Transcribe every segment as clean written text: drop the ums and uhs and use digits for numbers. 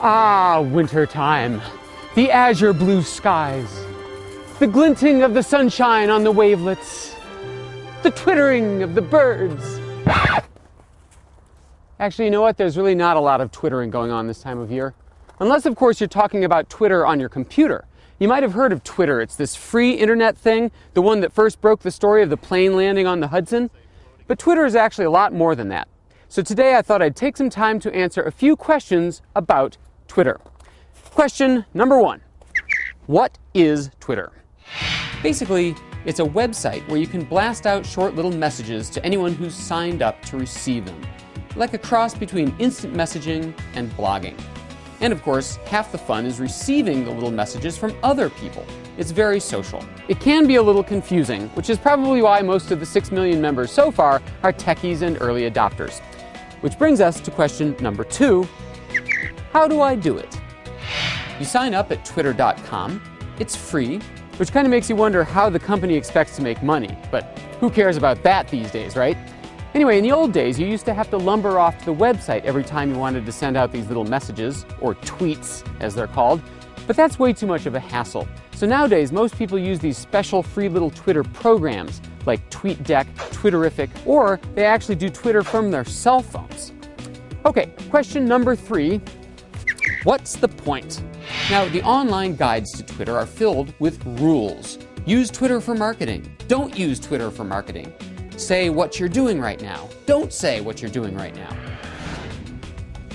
Ah, winter time. The azure blue skies. The glinting of the sunshine on the wavelets. The twittering of the birds. Actually, you know what? There's really not a lot of twittering going on this time of year. Unless, of course, you're talking about Twitter on your computer. You might have heard of Twitter. It's this free internet thing, the one that first broke the story of the plane landing on the Hudson. But Twitter is actually a lot more than that. So today I thought I'd take some time to answer a few questions about Twitter. Question number 1. What is Twitter? Basically, it's a website where you can blast out short little messages to anyone who's signed up to receive them. Like a cross between instant messaging and blogging. And of course, half the fun is receiving the little messages from other people. It's very social. It can be a little confusing, which is probably why most of the 6 million members so far are techies and early adopters. Which brings us to question number 2. How do I do it? You sign up at twitter.com. It's free, which kind of makes you wonder how the company expects to make money. But who cares about that these days, right? Anyway, in the old days, you used to have to lumber off to the website every time you wanted to send out these little messages, or tweets, as they're called. But that's way too much of a hassle. So nowadays, most people use these special free little Twitter programs, like TweetDeck, Twitterific, or they actually do Twitter from their cell phones. Okay, question number 3. What's the point? Now, the online guides to Twitter are filled with rules. Use Twitter for marketing. Don't use Twitter for marketing. Say what you're doing right now. Don't say what you're doing right now.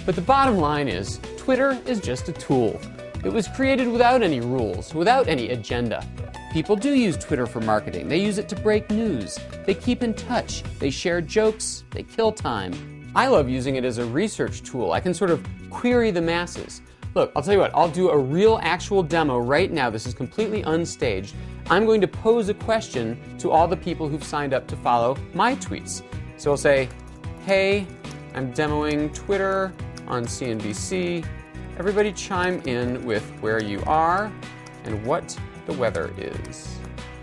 But the bottom line is, Twitter is just a tool. It was created without any rules, without any agenda. People do use Twitter for marketing. They use it to break news. They keep in touch. They share jokes. They kill time. I love using it as a research tool. I can sort of query the masses. Look, I'll tell you what, I'll do a real actual demo right now. This is completely unstaged. I'm going to pose a question to all the people who've signed up to follow my tweets. So I'll say, hey, I'm demoing Twitter on CNBC. Everybody chime in with where you are and what the weather is.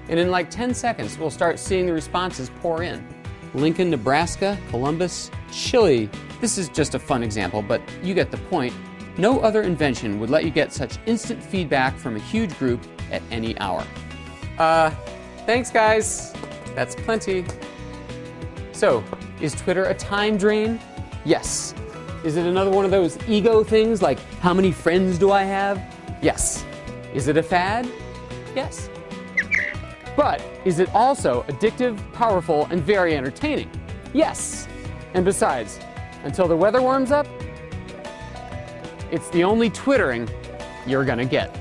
And in like 10 seconds, we'll start seeing the responses pour in. Lincoln, Nebraska, Columbus, Chile. This is just a fun example, but you get the point. No other invention would let you get such instant feedback from a huge group at any hour. Thanks guys. That's plenty. So, is Twitter a time drain? Yes. Is it another one of those ego things like how many friends do I have? Yes. Is it a fad? Yes. But is it also addictive, powerful, and very entertaining? Yes. And besides, until the weather warms up, it's the only twittering you're gonna get.